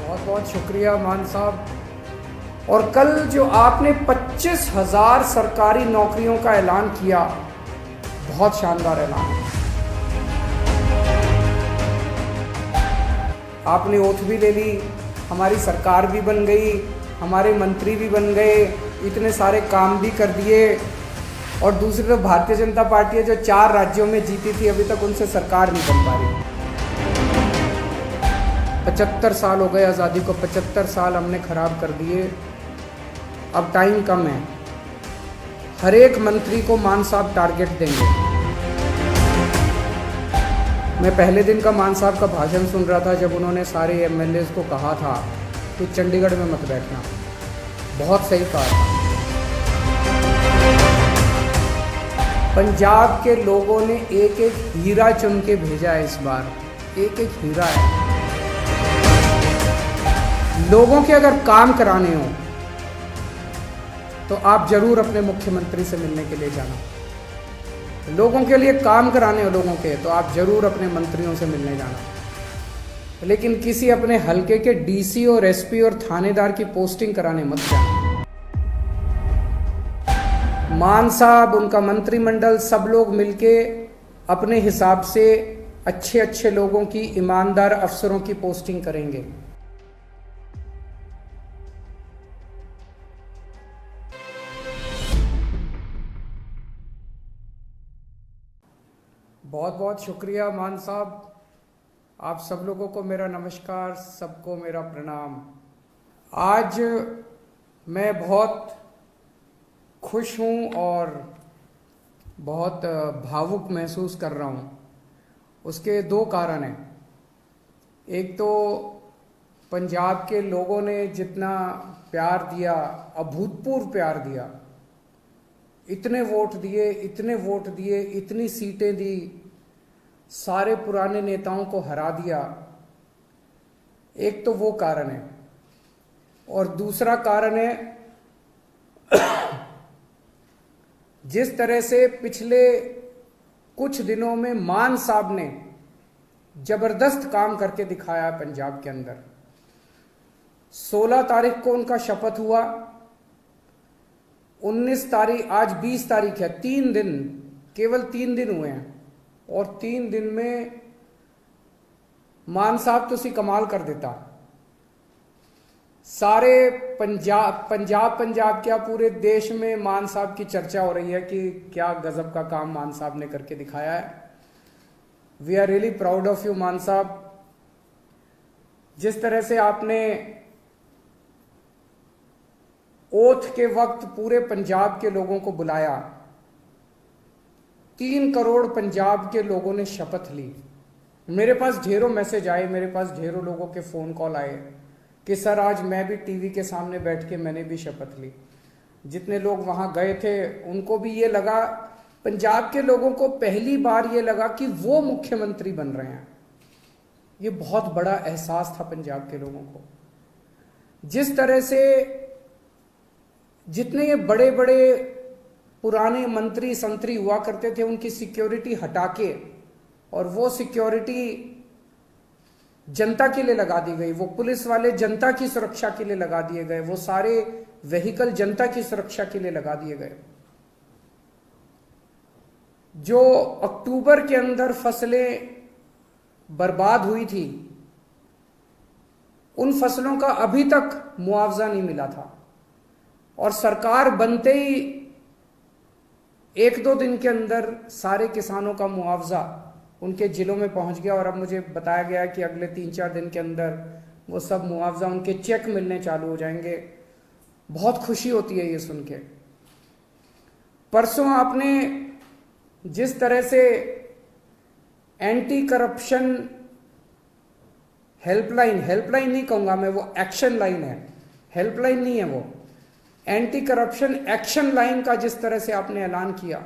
बहुत बहुत शुक्रिया मान साहब। और कल जो आपने 25,000 सरकारी नौकरियों का ऐलान किया, बहुत शानदार ऐलान है। आपने ओथ भी ले ली, हमारी सरकार भी बन गई, हमारे मंत्री भी बन गए, इतने सारे काम भी कर दिए। और दूसरी तरफ भारतीय जनता पार्टी है जो 4 राज्यों में जीती थी, अभी तक उनसे सरकार नहीं बन पा रही। 75 साल हो गए आज़ादी को, 75 साल हमने खराब कर दिए। अब टाइम कम है, हर एक मंत्री को मान साहब टारगेट देंगे। मैं पहले दिन का मान साहब का भाषण सुन रहा था जब उन्होंने सारे एमएलएज को कहा था कि चंडीगढ़ में मत बैठना, बहुत सही कहा था। पंजाब के लोगों ने एक एक हीरा चुन के भेजा है, इस बार एक एक हीरा है। लोगों के अगर काम कराने हो तो आप जरूर अपने मुख्यमंत्री से मिलने के लिए जाना। लोगों के लिए काम कराने हो लोगों के, तो आप जरूर अपने मंत्रियों से मिलने जाना। लेकिन किसी अपने हलके के डीसी और एसपी और थानेदार की पोस्टिंग कराने मत जाना। मान साहब, उनका मंत्रिमंडल, सब लोग मिलके अपने हिसाब से अच्छे अच्छे लोगों की, ईमानदार अफसरों की पोस्टिंग करेंगे। बहुत बहुत शुक्रिया मान साहब। आप सब लोगों को मेरा नमस्कार, सबको मेरा प्रणाम। आज मैं बहुत खुश हूँ और बहुत भावुक महसूस कर रहा हूँ। उसके 2 कारण हैं। एक तो पंजाब के लोगों ने जितना प्यार दिया, अभूतपूर्व प्यार दिया, इतने वोट दिए, इतने वोट दिए, इतनी सीटें दी, सारे पुराने नेताओं को हरा दिया। एक तो वो कारण है। और दूसरा कारण है जिस तरह से पिछले कुछ दिनों में मान साहब ने जबरदस्त काम करके दिखाया है पंजाब के अंदर। 16 तारीख को उनका शपथ हुआ, 19 तारीख, आज 20 तारीख है, 3 दिन, केवल 3 दिन हुए हैं। और 3 दिन में मान साहब तो सी कमाल कर देता। सारे पंजाब क्या पूरे देश में मान साहब की चर्चा हो रही है कि क्या गजब का काम मान साहब ने करके दिखाया है। We are really proud of you Mann साहब। जिस तरह से आपने ओथ के वक्त पूरे पंजाब के लोगों को बुलाया, 3 करोड़ पंजाब के लोगों ने शपथ ली। मेरे पास ढेरों मैसेज आए, मेरे पास ढेरों लोगों के फोन कॉल आए कि सर आज मैं भी टीवी के सामने बैठ के मैंने भी शपथ ली। जितने लोग वहां गए थे उनको भी ये लगा, पंजाब के लोगों को पहली बार ये लगा कि वो मुख्यमंत्री बन रहे हैं। ये बहुत बड़ा एहसास था पंजाब के लोगों को। जिस तरह से जितने ये बड़े बड़े पुराने मंत्री संतरी हुआ करते थे उनकी सिक्योरिटी हटा के और वो सिक्योरिटी जनता के लिए लगा दी गई, वो पुलिस वाले जनता की सुरक्षा के लिए लगा दिए गए, वो सारे व्हीकल जनता की सुरक्षा के लिए लगा दिए गए। जो अक्टूबर के अंदर फसलें बर्बाद हुई थी, उन फसलों का अभी तक मुआवजा नहीं मिला था। और सरकार बनते ही 1-2 दिन के अंदर सारे किसानों का मुआवजा उनके जिलों में पहुंच गया। और अब मुझे बताया गया कि अगले 3-4 दिन के अंदर वो सब मुआवजा, उनके चेक मिलने चालू हो जाएंगे। बहुत खुशी होती है ये सुन के। परसों आपने जिस तरह से एंटी करप्शन हेल्पलाइन नहीं कहूंगा मैं, वो एक्शन लाइन है, हेल्पलाइन नहीं है, वो एंटी करप्शन एक्शन लाइन का जिस तरह से आपने ऐलान किया,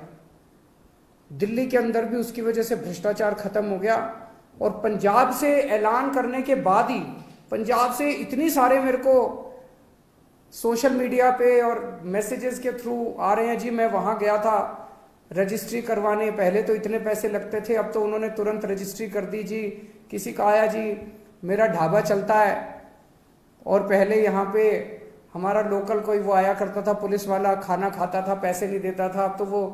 दिल्ली के अंदर भी उसकी वजह से भ्रष्टाचार खत्म हो गया। और पंजाब से ऐलान करने के बाद ही पंजाब से इतनी सारे मेरे को सोशल मीडिया पे और मैसेजेस के थ्रू आ रहे हैं, जी मैं वहां गया था रजिस्ट्री करवाने, पहले तो इतने पैसे लगते थे, अब तो उन्होंने तुरंत रजिस्ट्री कर दी जी। किसी का आया, जी मेरा ढाबा चलता है और पहले यहाँ पे हमारा लोकल कोई वो आया करता था पुलिस वाला, खाना खाता था, पैसे नहीं देता था, अब तो वो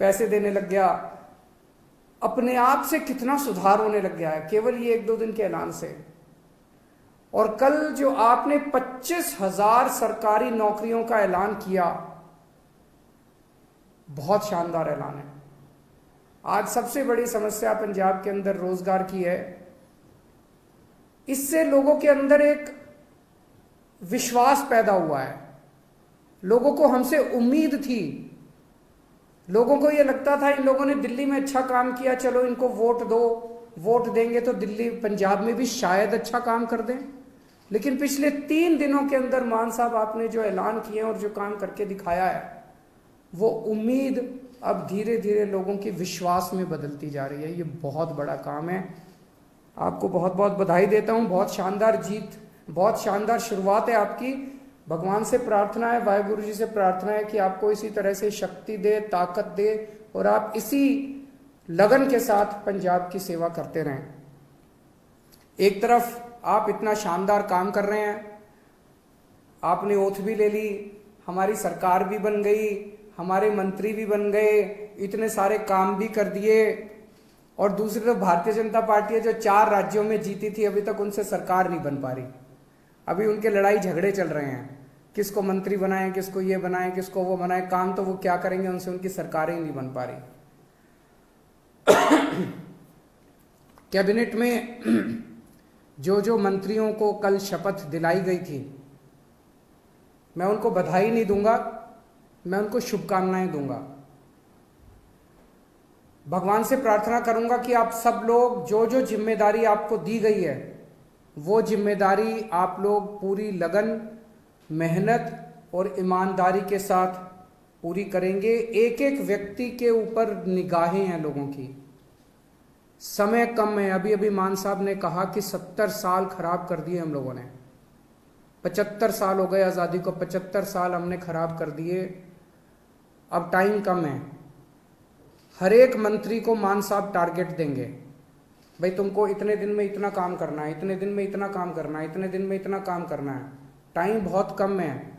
पैसे देने लग गया। अपने आप से कितना सुधार होने लग गया है केवल ये 1-2 दिन के ऐलान से। और कल जो आपने 25,000 सरकारी नौकरियों का ऐलान किया, बहुत शानदार ऐलान है। आज सबसे बड़ी समस्या पंजाब के अंदर रोजगार की है। इससे लोगों के अंदर एक विश्वास पैदा हुआ है। लोगों को हमसे उम्मीद थी, लोगों को यह लगता था इन लोगों ने दिल्ली में अच्छा काम किया, चलो इनको वोट दो, वोट देंगे तो दिल्ली पंजाब में भी शायद अच्छा काम कर दें। लेकिन पिछले 3 दिनों के अंदर मान साहब आपने जो ऐलान किए और जो काम करके दिखाया है, वो उम्मीद अब धीरे धीरे लोगों के विश्वास में बदलती जा रही है। ये बहुत बड़ा काम है। आपको बहुत बहुत बधाई देता हूं। बहुत शानदार जीत, बहुत शानदार शुरुआत है आपकी। भगवान से प्रार्थना है, वाहिगुरु जी से प्रार्थना है कि आपको इसी तरह से शक्ति दे, ताकत दे और आप इसी लगन के साथ पंजाब की सेवा करते रहें। एक तरफ आप इतना शानदार काम कर रहे हैं, आपने ओथ भी ले ली, हमारी सरकार भी बन गई, हमारे मंत्री भी बन गए, इतने सारे काम भी कर दिए। और दूसरी तरफ भारतीय जनता पार्टी है जो 4 राज्यों में जीती थी, अभी तक उनसे सरकार नहीं बन पा रही। अभी उनके लड़ाई झगड़े चल रहे हैं, किसको मंत्री बनाएं, किसको ये बनाएं, किसको वो बनाएं। काम तो वो क्या करेंगे, उनसे उनकी सरकारें ही नहीं बन पा रही। कैबिनेट में जो मंत्रियों को कल शपथ दिलाई गई थी, मैं उनको बधाई नहीं दूंगा, मैं उनको शुभकामनाएं दूंगा। भगवान से प्रार्थना करूंगा कि आप सब लोग जो जिम्मेदारी आपको दी गई है, वो जिम्मेदारी आप लोग पूरी लगन, मेहनत और ईमानदारी के साथ पूरी करेंगे। एक एक व्यक्ति के ऊपर निगाहें हैं लोगों की, समय कम है। अभी अभी मान साहब ने कहा कि 70 साल खराब कर दिए हम लोगों ने। 75 साल हो गए आज़ादी को, 75 साल हमने खराब कर दिए। अब टाइम कम है। हर एक मंत्री को मान साहब टारगेट देंगे, भाई तुमको इतने दिन में इतना काम करना है, इतने दिन में इतना काम करना है, इतने दिन में इतना काम करना है। टाइम बहुत कम है।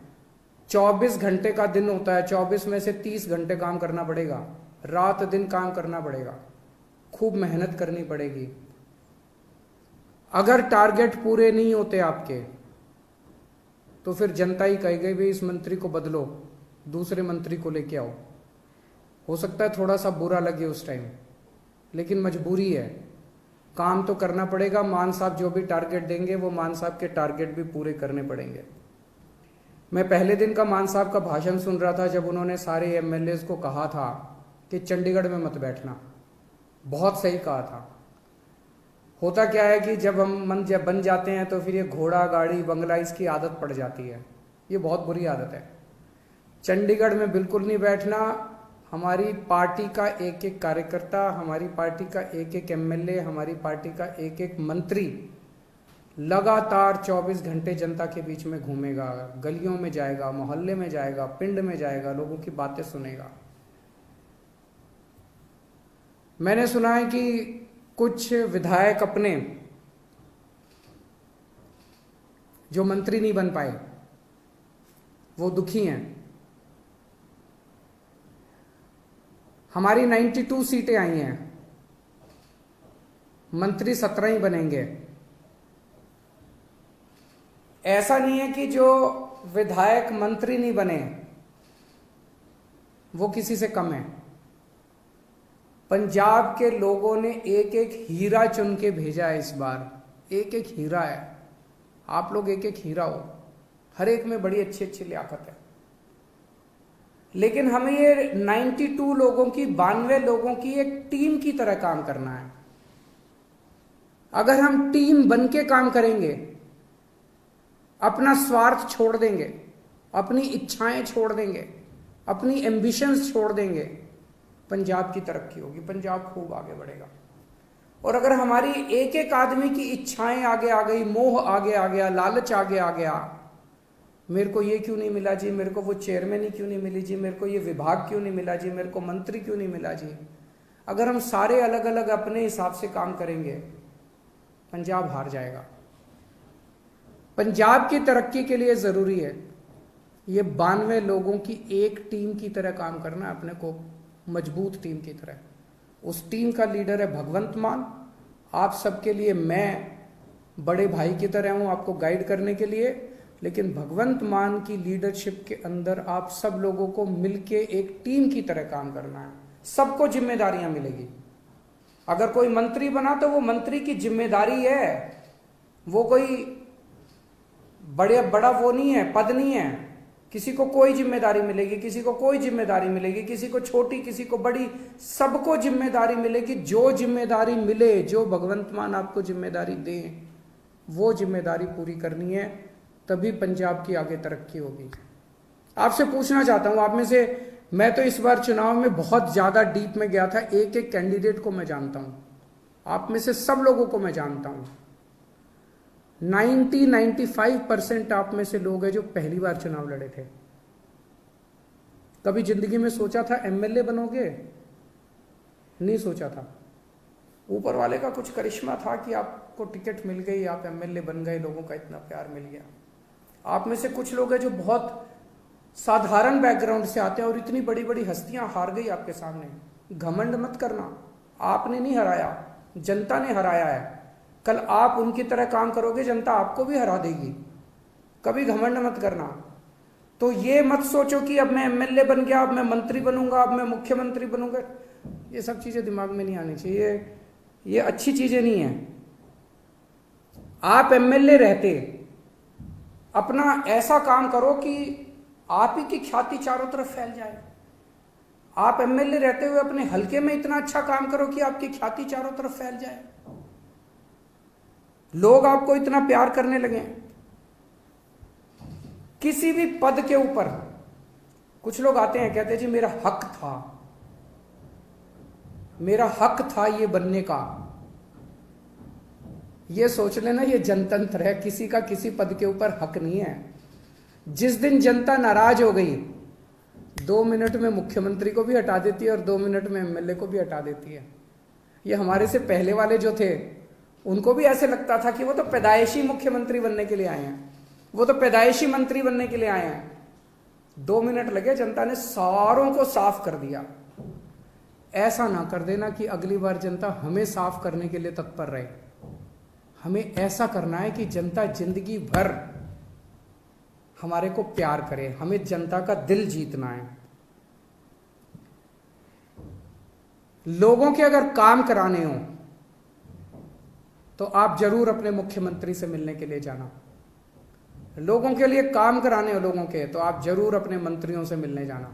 24 घंटे का दिन होता है, 24 में से 30 घंटे काम करना पड़ेगा, रात दिन काम करना पड़ेगा, खूब मेहनत करनी पड़ेगी। अगर टारगेट पूरे नहीं होते आपके, तो फिर जनता ही कहेगी भाई इस मंत्री को बदलो, दूसरे मंत्री को लेके आओ। हो सकता है थोड़ा सा बुरा लगे उस टाइम, लेकिन मजबूरी है, काम तो करना पड़ेगा। मान साहब जो भी टारगेट देंगे वो मान साहब के टारगेट भी पूरे करने पड़ेंगे। मैं पहले दिन का मान साहब का भाषण सुन रहा था, जब उन्होंने सारे एमएलएज को कहा था कि चंडीगढ़ में मत बैठना। बहुत सही कहा था। होता क्या है कि जब हम जब बन जाते हैं तो फिर ये घोड़ा गाड़ी बंगला इसकी आदत पड़ जाती है। ये बहुत बुरी आदत है। चंडीगढ़ में बिल्कुल नहीं बैठना। हमारी पार्टी का एक एक कार्यकर्ता, हमारी पार्टी का एक एक एमएलए, हमारी पार्टी का एक एक मंत्री लगातार 24 घंटे जनता के बीच में घूमेगा, गलियों में जाएगा, मोहल्ले में जाएगा, पिंड में जाएगा, लोगों की बातें सुनेगा। मैंने सुना है कि कुछ विधायक अपने जो मंत्री नहीं बन पाए वो दुखी हैं। हमारी 92 सीटें आई हैं, मंत्री 17 ही बनेंगे। ऐसा नहीं है कि जो विधायक मंत्री नहीं बने वो किसी से कम है। पंजाब के लोगों ने एक एक हीरा चुन के भेजा है इस बार। एक एक हीरा है। आप लोग एक एक हीरा हो, हर एक में बड़ी अच्छी अच्छी लियाकत है। लेकिन हमें ये 92 लोगों की, 92 लोगों की एक टीम की तरह काम करना है। अगर हम टीम बन के काम करेंगे, अपना स्वार्थ छोड़ देंगे, अपनी इच्छाएं छोड़ देंगे, अपनी एम्बिशंस छोड़ देंगे, पंजाब की तरक्की होगी, पंजाब खूब आगे बढ़ेगा। और अगर हमारी एक एक आदमी की इच्छाएं आगे आ गई, मोह आगे आ गया, लालच आगे आ गया, मेरे को ये क्यों नहीं मिला जी, मेरे को वो चेयरमैन ही क्यों नहीं मिली जी, मेरे को ये विभाग क्यों नहीं मिला जी, मेरे को मंत्री क्यों नहीं मिला जी। अगर हम सारे अलग अलग अपने हिसाब से काम करेंगे, पंजाब हार जाएगा। पंजाब की तरक्की के लिए जरूरी है ये 92 लोगों की एक टीम की तरह काम करना है, अपने को मजबूत टीम की तरह। उस टीम का लीडर है भगवंत मान। आप सबके लिए मैं बड़े भाई की तरह हूं, आपको गाइड करने के लिए, लेकिन भगवंत मान की लीडरशिप के अंदर आप सब लोगों को मिलके एक टीम की तरह काम करना है। सबको जिम्मेदारियां मिलेगी। अगर कोई मंत्री बना तो वो मंत्री की जिम्मेदारी है, वो कोई बड़ा वो नहीं है, पद नहीं है। किसी को कोई जिम्मेदारी मिलेगी, किसी को कोई जिम्मेदारी मिलेगी, किसी को छोटी, किसी को बड़ी, सबको जिम्मेदारी मिलेगी। जो जिम्मेदारी मिले, जो भगवंत मान आपको जिम्मेदारी दे, वो जिम्मेदारी पूरी करनी है, तभी पंजाब की आगे तरक्की होगी। आपसे पूछना चाहता हूं, आप में से, मैं तो इस बार चुनाव में बहुत ज्यादा डीप में गया था, एक एक कैंडिडेट को मैं जानता हूं, आप में से सब लोगों को मैं जानता हूं। 95% आप में से लोग हैं जो पहली बार चुनाव लड़े थे। कभी जिंदगी में सोचा था एमएलए बनोगे? नहीं सोचा था। ऊपर वाले का कुछ करिश्मा था कि आपको टिकट मिल गई, आप एमएलए बन गए, लोगों का इतना प्यार मिल गया। आप में से कुछ लोग हैं जो बहुत साधारण बैकग्राउंड से आते हैं और इतनी बड़ी बड़ी हस्तियां हार गई आपके सामने। घमंड मत करना, आपने नहीं हराया, जनता ने हराया है। कल आप उनकी तरह काम करोगे, जनता आपको भी हरा देगी। कभी घमंड मत करना। तो ये मत सोचो कि अब मैं एमएलए बन गया, अब मैं मंत्री बनूंगा, अब मैं मुख्यमंत्री बनूंगा। ये सब चीजें दिमाग में नहीं आनी चाहिए, ये अच्छी चीजें नहीं है। आप एमएलए रहते, अपना ऐसा काम करो कि आप ही की ख्याति चारों तरफ फैल जाए। आप एमएलए रहते हुए अपने हलके में इतना अच्छा काम करो कि आपकी ख्याति चारों तरफ फैल जाए, लोग आपको इतना प्यार करने लगे। किसी भी पद के ऊपर कुछ लोग आते हैं, कहते हैं जी मेरा हक था, मेरा हक था ये बनने का। ये सोच लेना ये जनतंत्र है, किसी का किसी पद के ऊपर हक नहीं है। जिस दिन जनता नाराज हो गई, 2 मिनट में मुख्यमंत्री को भी हटा देती है और 2 मिनट में एमएलए को भी हटा देती है। ये हमारे से पहले वाले जो थे, उनको भी ऐसे लगता था कि वो तो पैदाइशी मुख्यमंत्री बनने के लिए आए हैं, वो तो पैदाइशी मंत्री बनने के लिए आए हैं। 2 मिनट लगे, जनता ने सारों को साफ कर दिया। ऐसा ना कर देना कि अगली बार जनता हमें साफ करने के लिए तत्पर रहे। हमें ऐसा करना है कि जनता जिंदगी भर हमारे को प्यार करे, हमें जनता का दिल जीतना है। लोगों के अगर काम कराने हो तो आप जरूर अपने मुख्यमंत्री से मिलने के लिए जाना। लोगों के लिए काम कराने हो लोगों के, तो आप जरूर अपने मंत्रियों से मिलने जाना।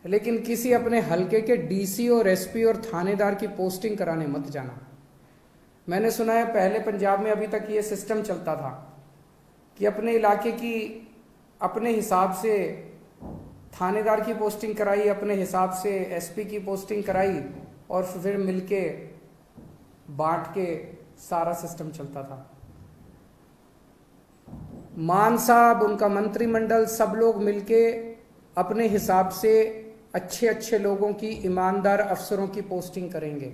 लेकिन किसी अपने हलके के डीसी और एसपी और थानेदार की पोस्टिंग कराने मत जाना। मैंने सुना है पहले पंजाब में अभी तक ये सिस्टम चलता था कि अपने इलाके की अपने हिसाब से थानेदार की पोस्टिंग कराई, अपने हिसाब से एसपी की पोस्टिंग कराई और फिर मिलके बांट के सारा सिस्टम चलता था। मान साहब, उनका मंत्रिमंडल, सब लोग मिलके अपने हिसाब से अच्छे अच्छे लोगों की, ईमानदार अफसरों की पोस्टिंग करेंगे।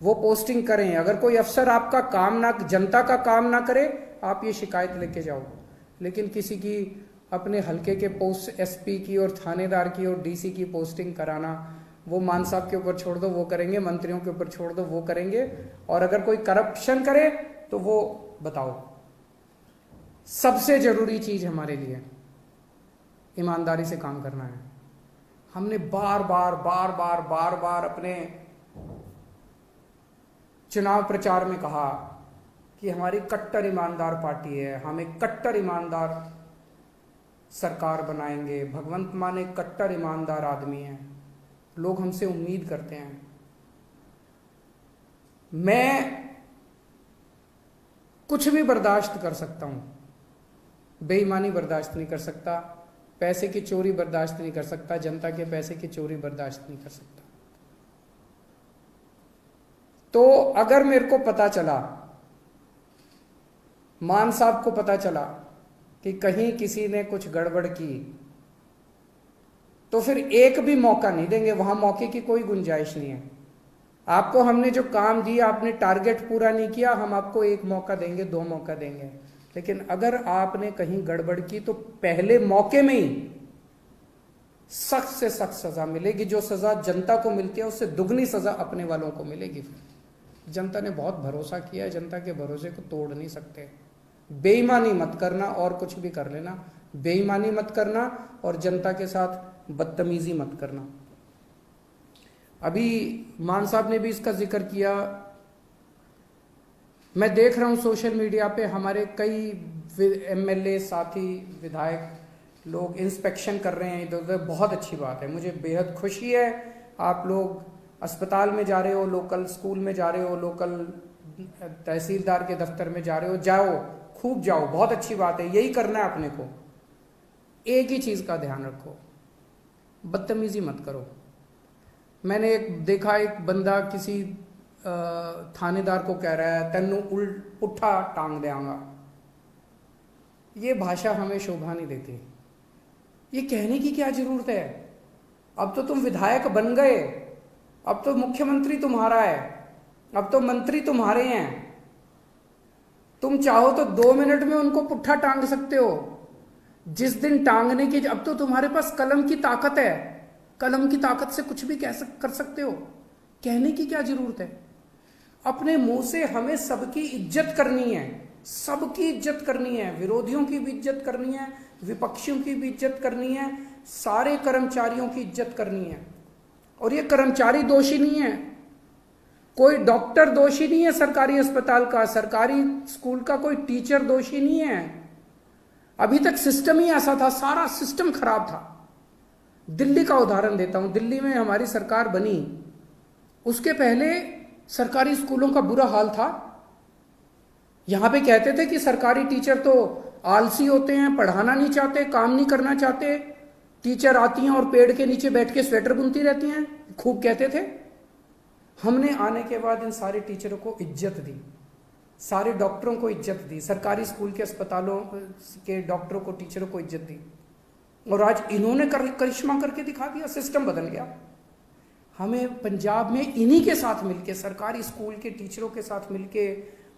वो पोस्टिंग करें। अगर कोई अफसर आपका काम ना, जनता का काम ना करे, आप ये शिकायत लेके जाओ। लेकिन किसी की अपने हलके के पोस्ट, एसपी की और थानेदार की और डीसी की पोस्टिंग कराना, वो मान साहब के ऊपर छोड़ दो, वो करेंगे। मंत्रियों के ऊपर छोड़ दो, वो करेंगे। और अगर कोई करप्शन करे तो वो बताओ। सबसे जरूरी चीज हमारे लिए ईमानदारी से काम करना है। हमने बार बार अपने चुनाव प्रचार में कहा कि हमारी कट्टर ईमानदार पार्टी है, हम एक कट्टर ईमानदार सरकार बनाएंगे। भगवंत मान एक कट्टर ईमानदार आदमी है, लोग हमसे उम्मीद करते हैं। मैं कुछ भी बर्दाश्त कर सकता हूं, बेईमानी बर्दाश्त नहीं कर सकता, पैसे की चोरी बर्दाश्त नहीं कर सकता, जनता के पैसे की चोरी बर्दाश्त नहीं कर सकता। तो अगर मेरे को पता चला, मान साहब को पता चला कि कहीं किसी ने कुछ गड़बड़ की, तो फिर एक भी मौका नहीं देंगे। वहां मौके की कोई गुंजाइश नहीं है। आपको हमने जो काम दिया, आपने टारगेट पूरा नहीं किया, हम आपको 1 मौका देंगे, 2 मौका देंगे। लेकिन अगर आपने कहीं गड़बड़ की तो पहले मौके में ही सख्त से सख्त सजा मिलेगी। जो सजा जनता को मिलती है उससे दुगनी सजा अपने वालों को मिलेगी। जनता ने बहुत भरोसा किया है, जनता के भरोसे को तोड़ नहीं सकते। बेईमानी मत करना और कुछ भी कर लेना, बेईमानी मत करना और जनता के साथ बदतमीजी मत करना। अभी मान साहब ने भी इसका जिक्र किया। मैं देख रहा हूं सोशल मीडिया पे हमारे कई एमएलए साथी विधायक लोग इंस्पेक्शन कर रहे हैं इधर उधर। बहुत अच्छी बात है, मुझे बेहद खुशी है। आप लोग अस्पताल में जा रहे हो, लोकल स्कूल में जा रहे हो, लोकल तहसीलदार के दफ्तर में जा रहे हो, जाओ, खूब जाओ, बहुत अच्छी बात है। यही करना है अपने को। एक ही चीज का ध्यान रखो, बदतमीजी मत करो। मैंने देखा एक बंदा किसी थानेदार को कह रहा है तेनू पुट्ठा टांग देंगा। ये भाषा हमें शोभा नहीं देती। ये कहने की क्या जरूरत है? अब तो तुम विधायक बन गए, अब तो मुख्यमंत्री तुम्हारा है, अब तो मंत्री तुम्हारे हैं। तुम चाहो तो 2 मिनट में उनको पुट्ठा टांग सकते हो। जिस दिन टांगने की, अब तो तुम्हारे पास कलम की ताकत है, कलम की ताकत से कुछ भी कर सकते हो। कहने की क्या जरूरत है? अपने मुंह से हमें सबकी इज्जत करनी है, सबकी इज्जत करनी है, विरोधियों की भी इज्जत करनी है, विपक्षियों की भी इज्जत करनी है, सारे कर्मचारियों की इज्जत करनी है। और ये कर्मचारी दोषी नहीं है, कोई डॉक्टर दोषी नहीं है सरकारी अस्पताल का, सरकारी स्कूल का कोई टीचर दोषी नहीं है। अभी तक सिस्टम ही ऐसा था, सारा सिस्टम खराब था। दिल्ली का उदाहरण देता हूं। दिल्ली में हमारी सरकार बनी, उसके पहले सरकारी स्कूलों का बुरा हाल था। यहां पे कहते थे कि सरकारी टीचर तो आलसी होते हैं, पढ़ाना नहीं चाहते, काम नहीं करना चाहते। टीचर आती हैं और पेड़ के नीचे बैठ के स्वेटर बुनती रहती हैं, खूब कहते थे। हमने आने के बाद इन सारे टीचरों को इज्जत दी, सारे डॉक्टरों को इज्जत दी, सरकारी स्कूल के अस्पतालों के डॉक्टरों को, टीचरों को इज्जत दी। और आज इन्होंने करिश्मा करके दिखा दिया, सिस्टम बदल गया। हमें पंजाब में इन्हीं के साथ मिलके, सरकारी स्कूल के टीचरों के साथ मिलके,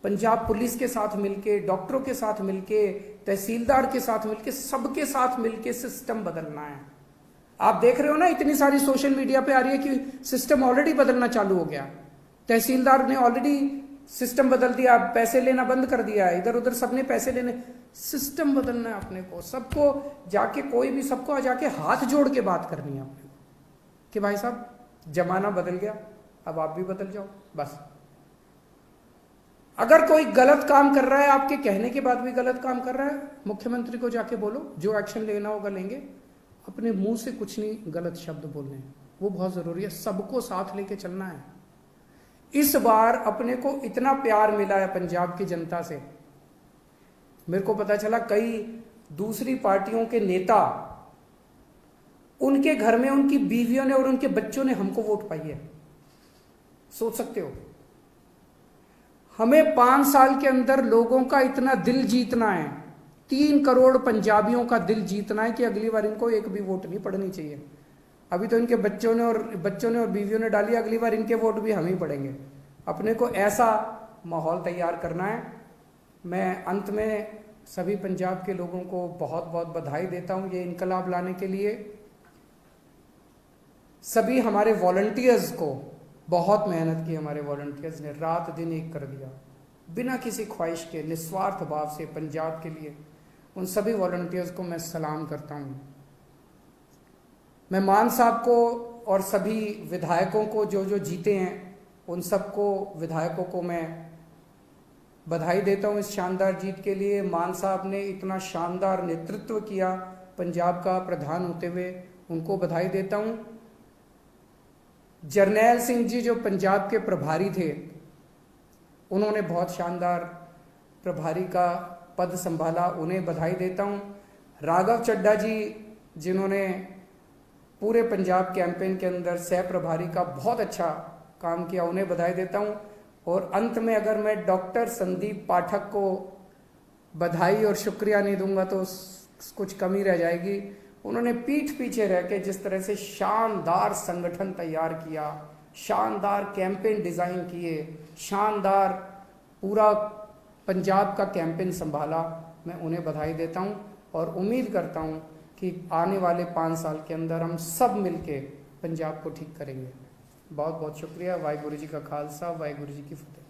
पंजाब पुलिस के साथ मिलके, डॉक्टरों के साथ मिलके, तहसीलदार के साथ मिलके, सबके साथ मिलके सिस्टम बदलना है। आप देख रहे हो ना, इतनी सारी सोशल मीडिया पे आ रही है कि सिस्टम ऑलरेडी बदलना चालू हो गया। तहसीलदार ने ऑलरेडी सिस्टम बदल दिया, पैसे लेना बंद कर दिया, इधर उधर सबने पैसे लेने। सिस्टम बदलना है अपने को, सबको जाके, कोई भी सबको जाके हाथ जोड़ के बात करनी है अपने को कि भाई साहब जमाना बदल गया, अब आप भी बदल जाओ। बस अगर कोई गलत काम कर रहा है, आपके कहने के बाद भी गलत काम कर रहा है, मुख्यमंत्री को जाके बोलो, जो एक्शन लेना होगा लेंगे। अपने मुंह से कुछ नहीं गलत शब्द बोलने, वो बहुत जरूरी है। सबको साथ लेके चलना है। इस बार अपने को इतना प्यार मिला है पंजाब की जनता से। मेरे को पता चला कई दूसरी पार्टियों के नेता, उनके घर में उनकी बीवियों ने और उनके बच्चों ने हमको वोट पाई है। सोच सकते हो? हमें 5 साल के अंदर लोगों का इतना दिल जीतना है, 3 करोड़ पंजाबियों का दिल जीतना है कि अगली बार इनको एक भी वोट नहीं पड़नी चाहिए। अभी तो इनके बच्चों ने और बीवियों ने डाली, अगली बार इनके वोट भी हम ही पड़ेंगे। अपने को ऐसा माहौल तैयार करना है। मैं अंत में सभी पंजाब के लोगों को बहुत बहुत बधाई देता हूं ये इनकलाब लाने के लिए। सभी हमारे वॉलंटियर्स को, बहुत मेहनत की हमारे वॉलंटियर्स ने, रात दिन एक कर दिया, बिना किसी ख्वाहिश के, निस्वार्थ भाव से पंजाब के लिए। उन सभी वॉलंटियर्स को मैं सलाम करता हूं। मैं मान साहब को और सभी विधायकों को जो जो जीते हैं, उन सबको विधायकों को मैं बधाई देता हूं इस शानदार जीत के लिए। मान साहब ने इतना शानदार नेतृत्व किया पंजाब का प्रधान होते हुए, उनको बधाई देता हूं। जरनैल सिंह जी जो पंजाब के प्रभारी थे, उन्होंने बहुत शानदार प्रभारी का पद संभाला, उन्हें बधाई देता हूं। राघव चड्ढा जी जिन्होंने पूरे पंजाब कैंपेन के अंदर सह प्रभारी का बहुत अच्छा काम किया, उन्हें बधाई देता हूं। और अंत में अगर मैं डॉक्टर संदीप पाठक को बधाई और शुक्रिया नहीं दूंगा तो कुछ कमी रह जाएगी। उन्होंने पीठ पीछे रह के जिस तरह से शानदार संगठन तैयार किया, शानदार कैंपेन डिजाइन किए, शानदार पूरा पंजाब का कैंपेन संभाला, मैं उन्हें बधाई देता हूं और उम्मीद करता हूं कि आने वाले 5 साल के अंदर हम सब मिलके पंजाब को ठीक करेंगे। बहुत बहुत शुक्रिया। वाहिगुरु जी का खालसा, वाहिगुरु जी की फतेह।